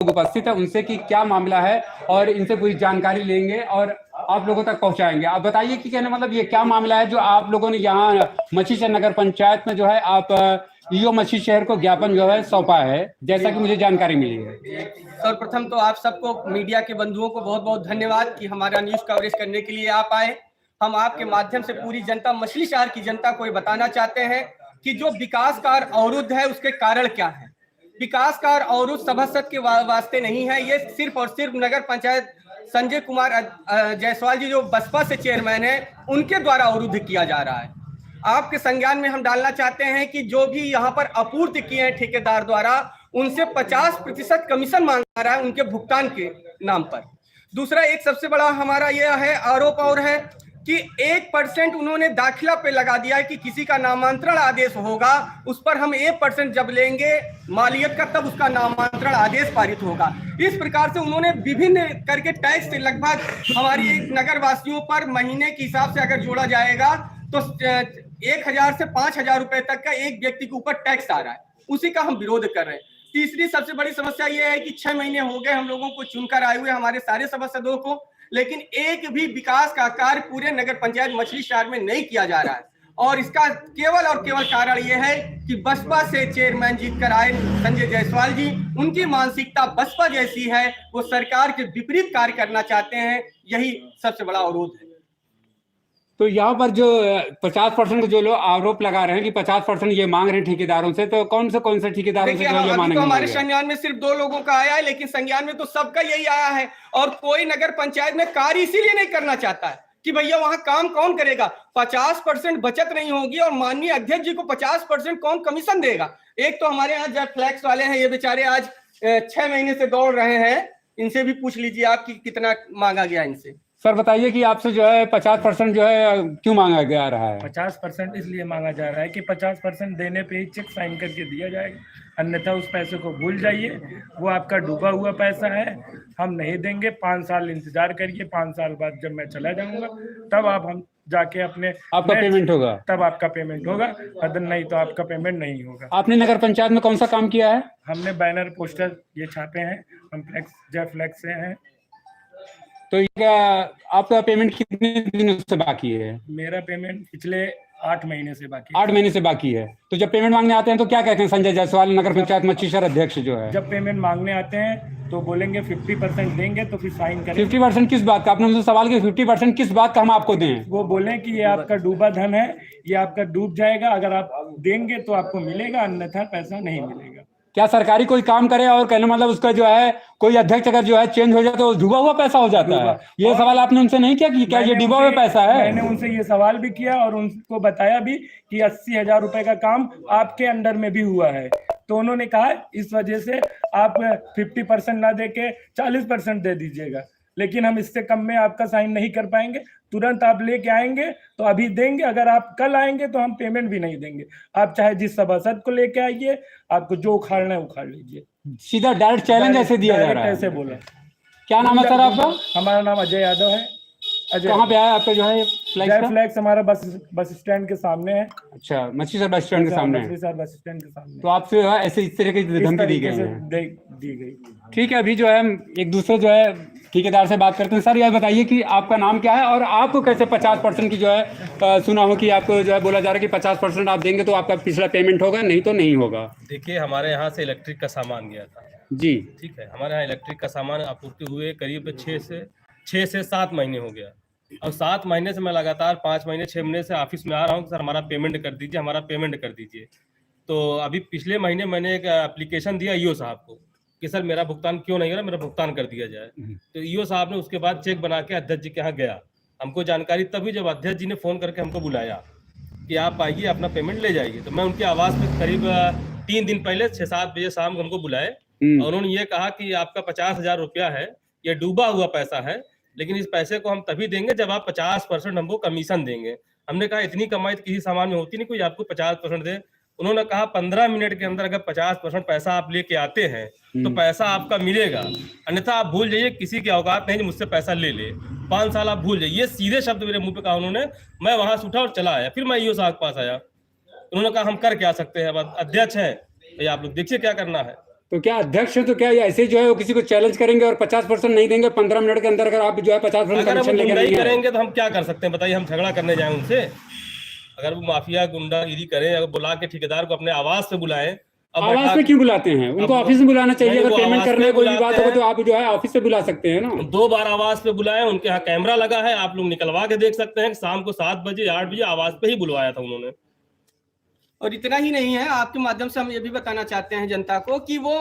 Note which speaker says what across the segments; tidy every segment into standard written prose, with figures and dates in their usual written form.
Speaker 1: उपस्थित है उनसे कि क्या मामला है और इनसे पूरी जानकारी लेंगे और आप लोगों तक पहुंचाएंगे। आप बताइए कि कहने मतलब ये क्या मामला है जो आप लोगों ने यहाँ मछलीशहर नगर पंचायत में जो है आप ईओ मछलीशहर को ज्ञापन जो है सौंपा है, जैसा कि मुझे जानकारी मिली है।
Speaker 2: सर्वप्रथम तो आप सबको मीडिया के बंधुओं को बहुत बहुत धन्यवाद कि हमारा न्यूज कवरेज करने के लिए आप आए। हम आपके माध्यम से पूरी जनता, मछलीशहर की जनता को बताना चाहते हैं कि जो विकास कार्य अवरुद्ध है उसके कारण क्या है। विकास कार्य अवरुद्ध सभासद के वास्ते नहीं है, ये सिर्फ और सिर्फ नगर पंचायत संजय कुमार जायसवाल जी जो बसपा से चेयरमैन है उनके द्वारा अवरुद्ध किया जा रहा है। आपके संज्ञान में हम डालना चाहते हैं कि जो भी यहाँ पर आपूर्ति किए हैं ठेकेदार द्वारा उनसे 50% कमीशन मांगा रहा है उनके भुगतान के नाम पर। दूसरा एक सबसे बड़ा हमारा यह है आरोप और है कि 1% उन्होंने दाखिला पे लगा दिया है कि किसी का नामांतरण आदेश होगा उस पर हम 1% जब लेंगे मालियत का तब उसका नामांतरण आदेश पारित होगा। इस प्रकार से उन्होंने विभिन्न करके टैक्स से लगभग हमारी नगर वासियों पर महीने के हिसाब से अगर जोड़ा जाएगा तो 1000 से 5000 रुपए तक का एक व्यक्ति के ऊपर टैक्स आ रहा है, उसी का हम विरोध कर रहे हैं। तीसरी सबसे बड़ी समस्या यह है कि 6 महीने हो गए हम लोगों को चुनकर आए हुए हमारे सारे सभासदों को, लेकिन एक भी विकास का कार्य पूरे नगर पंचायत मछलीशहर में नहीं किया जा रहा है। और इसका केवल और केवल कारण यह है कि बसपा से चेयरमैन जीतकर आए संजय जायसवाल जी, उनकी मानसिकता बसपा जैसी है, वो सरकार के विपरीत कार्य करना चाहते हैं, यही सबसे बड़ा अवरोध है।
Speaker 1: तो यहाँ पर जो 50% जो लोग आरोप लगा रहे हैं कि 50% ये मांग रहे हैं ठेकेदारों से, तो कौन से ठेकेदारों से ये मांग
Speaker 2: तो हमारे संज्ञान में सिर्फ 2 लोगों का आया है, लेकिन संज्ञान में तो सबका यही आया है। और कोई नगर पंचायत में कार्य इसीलिए नहीं करना चाहता है कि भैया वहां काम कौन करेगा। 50% बचत नहीं होगी और माननीय अध्यक्ष जी को 50% कौन कमीशन देगा। एक तो हमारे यहाँ जब फ्लैक्स वाले हैं, ये बेचारे आज 6 महीने से दौड़ रहे हैं, इनसे भी पूछ लीजिए आप कि कितना मांगा गया इनसे।
Speaker 1: सर बताइए कि आपसे जो है 50% जो है क्यों मांगा जा रहा है?
Speaker 3: 50% इसलिए मांगा जा रहा है कि 50% देने पे ही चेक साइन करके दिया जाएगा, अन्यथा उस पैसे को भूल जाइए, वो आपका डूबा हुआ पैसा है, हम नहीं देंगे। 5 साल इंतजार करिए, 5 साल बाद जब मैं चला जाऊंगा तब हम जाके
Speaker 1: आपका पेमेंट होगा,
Speaker 3: तब आपका पेमेंट होगा, अदर नहीं तो आपका पेमेंट नहीं होगा।
Speaker 1: आपने नगर पंचायत में कौन सा काम किया है?
Speaker 3: हमने बैनर पोस्टर ये छापे हैं, हम फ्लैक्स से हैं।
Speaker 1: तो आपका पेमेंट कितने दिनों से बाकी है?
Speaker 3: मेरा पेमेंट पिछले 8 महीने से बाकी
Speaker 1: 8 महीने से बाकी है। तो जब पेमेंट मांगने आते हैं तो क्या कहते हैं संजय जायसवाल नगर पंचायत मछलीशहर अध्यक्ष जो है?
Speaker 3: जब पेमेंट मांगने आते हैं तो बोलेंगे 50% देंगे तो फिर साइन करें।
Speaker 1: 50% किस बात का? आपने मुझसे सवाल किया 50% किस बात का हम आपको दें?
Speaker 3: वो बोले कि ये आपका डूबा धन है, ये आपका डूब जाएगा, अगर आप देंगे तो आपको मिलेगा, अन्यथा पैसा नहीं मिलेगा।
Speaker 1: क्या सरकारी कोई काम करे और कहने मतलब उसका जो है कोई अध्यक्ष अगर जो है चेंज हो जाए तो डूबा हुआ पैसा हो जाता है? ये सवाल आपने उनसे नहीं किया कि क्या ये डूबा हुआ पैसा है?
Speaker 3: मैंने उनसे ये सवाल भी किया और उनको बताया भी कि 80,000 रुपए का काम आपके अंडर में भी हुआ है। तो उन्होंने कहा इस वजह से आप 50% ना देके 40% दे दीजिएगा, लेकिन हम इससे कम में आपका साइन नहीं कर पाएंगे। तुरंत आप लेके आएंगे तो अभी देंगे, अगर आप कल आएंगे तो हम पेमेंट भी नहीं देंगे। आप चाहे जिस सभासद को लेके आइए, आपको जो उखाड़ना है उखाड़ लीजिए।
Speaker 1: सीधा डायरेक्ट चैलेंज ऐसे दिया जा रहा है?
Speaker 3: ऐसे बोला।
Speaker 1: क्या नाम है सर आपका?
Speaker 3: हमारा नाम अजय यादव है।
Speaker 1: कहाँ पे आया आपका जो है
Speaker 3: फ्लैक्स? हमारा बस स्टैंड के सामने है।
Speaker 1: अच्छा, मछलीशहर बस स्टैंड के सामने?
Speaker 3: मछलीशहर बस स्टैंड के सामने।
Speaker 1: तो आपसे ऐसे इस तरह की धमकी दी गई? ठीक है, अभी जो है एक दूसरे जो है ठेकेदार से बात करते हैं। सर यह बताइए कि आपका नाम क्या है और आपको कैसे 50% की जो है सुना हो कि आपको जो है बोला जा रहा है कि 50% आप देंगे तो आपका पिछला पेमेंट होगा, नहीं तो नहीं होगा?
Speaker 4: देखिए, हमारे यहाँ से इलेक्ट्रिक का सामान गया था
Speaker 1: जी,
Speaker 4: ठीक है। हमारे यहाँ इलेक्ट्रिक का सामान आपूर्ति हुए करीब 6 से 7 महीने हो गया। और 7 महीने से मैं लगातार 5 महीने 6 महीने से ऑफिस में आ रहा हूँ सर हमारा पेमेंट कर दीजिए, हमारा पेमेंट कर दीजिए। तो अभी पिछले महीने मैंने एक एप्लीकेशन दिया ईओ साहब को कि सर मेरा भुगतान क्यों नहीं हो रहा, मेरा भुगतान कर दिया जाए। तो ईओ साहब ने उसके बाद चेक बना के अध्यक्ष जी के यहाँ गया। हमको जानकारी तभी जब अध्यक्ष जी ने फ़ोन करके हमको बुलाया कि आप आइए अपना पेमेंट ले जाइए। तो मैं उनके आवास में करीब 3 दिन पहले 6-7 बजे शाम को हमको बुलाए और उन्होंने ये कहा कि आपका 50,000 रुपया है, ये डूबा हुआ पैसा है, लेकिन इस पैसे को हम तभी देंगे जब आप 50% हमको कमीशन देंगे। हमने कहा इतनी कमाई किसी सामान में होती नहीं, कोई आपको 50% दे। उन्होंने कहा 15 मिनट के अंदर अगर 50% पैसा आप लेके आते हैं तो पैसा आपका मिलेगा, अन्यथा आप भूल जाइए, किसी की औकात नहीं मुझसे पैसा ले ले, 5 साल आप भूल जाइए। ये सीधे शब्द मेरे मुंह पे कहा उन्होंने। मैं वहां से उठा और चला आया। फिर मैं ईओ साहब के पास आया, उन्होंने कहा हम कर क्या सकते हैं, अब अध्यक्ष हैं भैया, आप लोग देखिए क्या करना है।
Speaker 1: तो क्या अध्यक्ष है तो क्या ये ऐसे जो है वो किसी को चैलेंज करेंगे और 50% नहीं देंगे 15 मिनट के अंदर, अगर आप जो है 50%
Speaker 4: अगर
Speaker 1: कमीशन
Speaker 4: हम
Speaker 1: लेके
Speaker 4: गुंडाई
Speaker 1: नहीं आए?
Speaker 4: करेंगे तो हम क्या कर सकते हैं बताइए, हम झगड़ा करने जाएं उनसे? अगर वो माफिया गुंडागिरी करें, अगर बुला के ठेकेदार को अपने आवास पे बुलाएं, अब
Speaker 1: आवास पे क्यों बुलाते हैं उनको? ऑफिस में बुलाना चाहिए।
Speaker 4: नहीं,
Speaker 1: अगर
Speaker 4: वो
Speaker 1: पेमेंट
Speaker 4: आवास
Speaker 1: करने
Speaker 4: पे
Speaker 1: कोई भी बात
Speaker 4: बुलाते
Speaker 1: हो
Speaker 4: हैं।
Speaker 1: तो आप जो है ऑफिस से बुला सकते हैं ना।
Speaker 4: 2 बार आवास पे बुलाए, उनके यहाँ कैमरा लगा है, आप लोग निकलवा के देख सकते हैं कि शाम को 7 बजे 8 बजे आवास पे ही बुलवाया था उन्होंने।
Speaker 2: और इतना ही नहीं है, आपके माध्यम से हम ये भी बताना चाहते हैं जनता को कि वो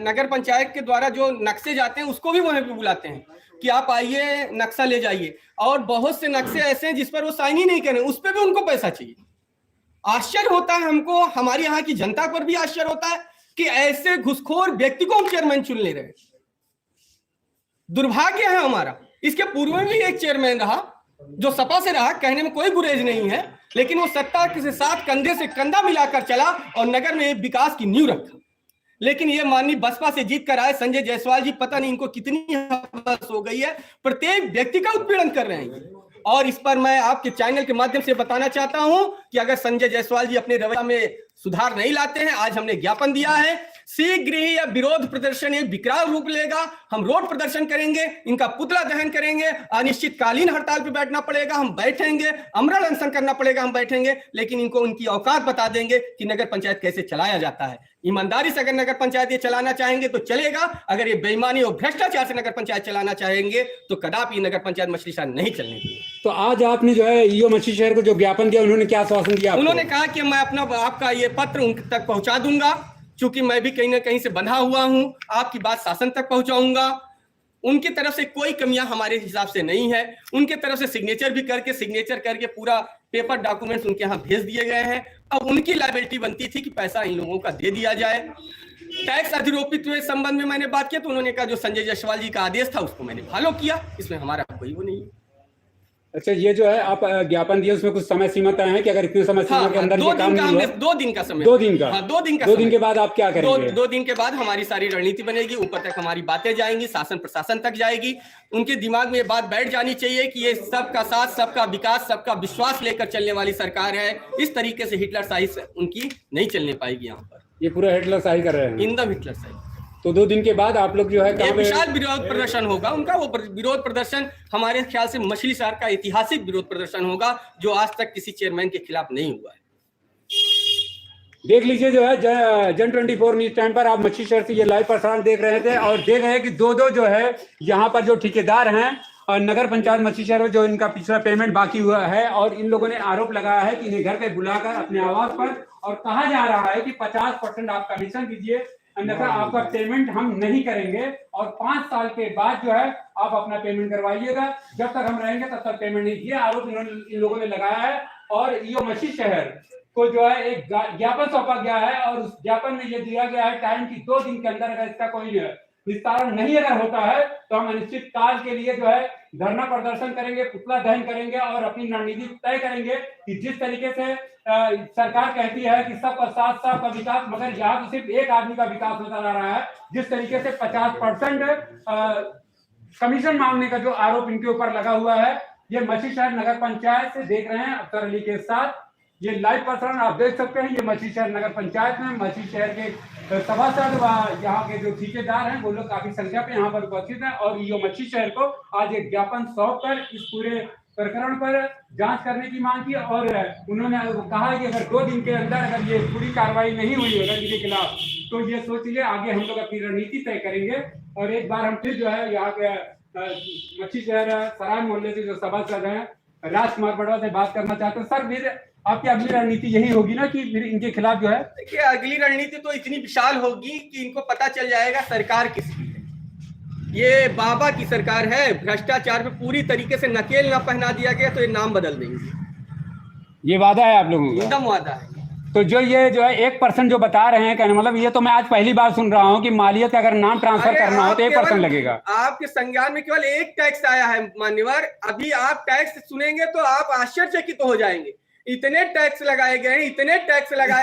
Speaker 2: नगर पंचायत के द्वारा जो नक्शे जाते हैं उसको भी वहीं पे बुलाते हैं कि आप आइए नक्शा ले जाइए, और बहुत से नक्शे ऐसे हैं जिस पर वो साइन ही नहीं करें, उस पर भी उनको पैसा चाहिए। आश्चर्य होता है हमको, हमारे यहाँ की जनता पर भी आश्चर्य होता है कि ऐसे घुसखोर व्यक्ति को हम चेयरमैन चुन ले रहे हैं। दुर्भाग्य है हमारा। इसके पूर्व में भी एक चेयरमैन रहा जो सपा से रहा, कहने में कोई गुरेज नहीं है, लेकिन वो सत्ता के साथ कंधे से कंधा मिलाकर चला और नगर में विकास की नींव रखा। लेकिन ये माननीय बसपा से जीत कर आए संजय जायसवाल जी, पता नहीं इनको कितनी हवस हो गई है, प्रत्येक व्यक्ति का उत्पीड़न कर रहे हैं। और इस पर मैं आपके चैनल के माध्यम से बताना चाहता हूं कि अगर संजय जायसवाल जी अपने रवैया में सुधार नहीं लाते हैं, आज हमने ज्ञापन दिया है, शीघ्र ही यह विरोध प्रदर्शन एक विकराल रूप लेगा। हम रोड प्रदर्शन करेंगे, इनका पुतला दहन करेंगे, अनिश्चितकालीन हड़ताल पर बैठना पड़ेगा, हम बैठेंगे, अमरण अनशन करना पड़ेगा, हम बैठेंगे, लेकिन इनको उनकी औकात बता देंगे कि नगर पंचायत कैसे चलाया जाता है। ईमानदारी से अगर नगर पंचायत ये चलाना चाहेंगे तो चलेगा, अगर ये बेईमानी और भ्रष्टाचार से नगर पंचायत चलाना चाहेंगे तो कदापि नगर पंचायत मछलीशहर नहीं चलने देगी।
Speaker 1: तो आज आपने जो है ईओ मछलीशहर को जो ज्ञापन दिया, उन्होंने क्या आश्वासन दिया?
Speaker 2: उन्होंने कहा कि मैं अपना आपका ये पत्र उन तक पहुंचा दूंगा, क्योंकि मैं भी कहीं ना कहीं से बंधा हुआ हूं, आपकी बात शासन तक पहुंचाऊंगा। उनकी तरफ से कोई कमियां हमारे हिसाब से नहीं है, उनके तरफ से सिग्नेचर करके पूरा पेपर डॉक्यूमेंट्स उनके यहाँ भेज दिए गए हैं। अब उनकी लायबिलिटी बनती थी कि पैसा इन लोगों का दे दिया जाए। टैक्स अधिरोपित हुए संबंध में मैंने बात किया तो उन्होंने कहा जो संजय जायसवाल जी का आदेश था उसको मैंने फॉलो किया, इसमें हमारा कोई वो नहीं है।
Speaker 1: अच्छा, ये जो है आप ज्ञापन दिए उसमें कुछ समय सीमा तय है कि अगर इतने समय सीमा के अंदर ये काम नहीं हुआ?
Speaker 2: 2 दिन का समय।
Speaker 1: 2 दिन का?
Speaker 2: हाँ, 2 दिन का।
Speaker 1: 2 दिन के बाद आप क्या करेंगे?
Speaker 2: 2 दिन के बाद हमारी सारी रणनीति बनेगी, ऊपर तक हमारी बातें जाएंगी, शासन प्रशासन तक जाएगी। उनके दिमाग में ये बात बैठ जानी चाहिए कि ये सबका साथ, सबका विकास, सबका विश्वास लेकर चलने वाली सरकार है। इस तरीके से हिटलर शाही उनकी नहीं चलने पाएगी यहाँ पर।
Speaker 1: ये पूरा हिटलर शाही कर रहे हैं
Speaker 2: एकदम हिटलर शाही।
Speaker 1: तो 2 दिन के बाद आप लोग जो है
Speaker 2: एक विशाल विरोध प्रदर्शन होगा उनका। वो विरोध प्रदर्शन हमारे ख्याल से मछलीशहर का ऐतिहासिक विरोध प्रदर्शन होगा जो आज तक किसी चेयरमैन के खिलाफ नहीं हुआ है।
Speaker 1: देख लीजिए जो है जन 24 न्यूज टाइम पर आप मछलीशहर से ये लाइव प्रसारण देख रहे थे और देख रहे हैं कि 2 जो है यहाँ पर जो ठेकेदार हैं और नगर पंचायत मछलीशहर जो इनका पिछला पेमेंट बाकी हुआ है, और इन लोगों ने आरोप लगाया है कि इन्हें घर पे बुलाकर अपने आवास पर और कहा जा रहा है कि 50% आप कमीशन दीजिए, अन्यथा आपका पेमेंट हम नहीं करेंगे और 5 साल के बाद जो है आप अपना पेमेंट करवाइएगा, जब तक हम रहेंगे तब तक पेमेंट नहीं। ये आरोप इन लोगों ने लगाया है और ईओ मछलीशहर को जो है एक ज्ञापन सौंपा गया है और उस ज्ञापन में ये दिया गया है टाइम की 2 दिन के अंदर अगर इसका कोई विस्तारण नहीं अगर होता है तो हम अनिश्चित काल के लिए जो है धरना प्रदर्शन करेंगे, पुतला दहन करेंगे और अपनी रणनीति तय करेंगे कि जिस तरीके से सरकार कहती है कि सबका साथ सबका विकास, मगर यहाँ तो सिर्फ एक आदमी का विकास होता जा रहा है। जिस तरीके से 50% कमीशन मांगने का जो आरोप इनके ऊपर लगा हुआ है, ये मछलीशहर नगर पंचायत से देख रहे हैं अख्तर अली के साथ। ये लाइव प्रसारण आप देख सकते हैं, ये मछलीशहर नगर पंचायत में मछलीशहर के सभासद व यहाँ के जो ठेकेदार हैं वो लोग काफी संख्या पे यहाँ पर उपस्थित हैं और ईओ मछलीशहर को आज एक ज्ञापन सौंप कर इस पूरे प्रकरण पर जांच करने की मांग की और उन्होंने कहा कि अगर 2 दिन के अंदर अगर ये पूरी कार्रवाई नहीं हुई अगर इनके खिलाफ तो ये सोचिए आगे हम लोग अपनी रणनीति तय करेंगे। और एक बार हम फिर जो है यहाँ के मछलीशहर सराय मोहल्ले से जो सभासद हैं राजकुमार बड़वा से बात करना चाहते हैं। सर, फिर आपकी अगली रणनीति यही होगी ना कि फिर इनके खिलाफ जो है?
Speaker 2: देखिए, अगली रणनीति तो इतनी विशाल होगी कि इनको पता चल जाएगा सरकार किसकी है। ये बाबा की सरकार है, भ्रष्टाचार पे पूरी तरीके से नकेल ना पहना दिया गया तो ये नाम बदल देंगे।
Speaker 1: ये वादा है आप लोगों का?
Speaker 2: एकदम वादा है।
Speaker 1: तो जो ये जो है 1% जो बता रहे हैं, कहने मतलब ये तो मैं आज पहली बार सुन रहा हूँ कि मालियत अगर नाम ट्रांसफर करना हो तो 1% लगेगा।
Speaker 2: आपके संज्ञान में केवल एक टैक्स आया है मान्यवर, अभी आप टैक्स सुनेंगे तो आप आश्चर्यचकित हो जाएंगे। इतने टैक्स लगाए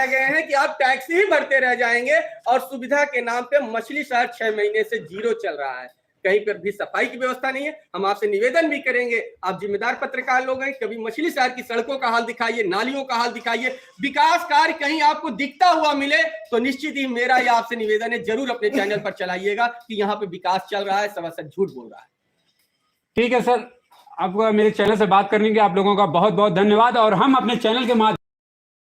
Speaker 2: गए हैं कि आप टैक्स ही भरते रह जाएंगे और सुविधा के नाम पे मछलीशहर 6 महीने से जीरो चल रहा है। कहीं पर भी सफाई की व्यवस्था नहीं है। हम आपसे निवेदन भी करेंगे, आप जिम्मेदार पत्रकार लोग हैं, कभी मछली शहर की सड़कों का हाल दिखाइए, नालियों का हाल दिखाइए, विकास कार्य कहीं आपको दिखता हुआ मिले तो निश्चित ही मेरा या आपसे निवेदन है, जरूर अपने चैनल पर चलाइएगा कि यहाँ पे विकास चल रहा है, सवासद झूठ बोल रहा है।
Speaker 1: ठीक है सर, आपको मेरे चैनल से बात करने के आप लोगों का बहुत बहुत धन्यवाद। और हम अपने चैनल के माध्यम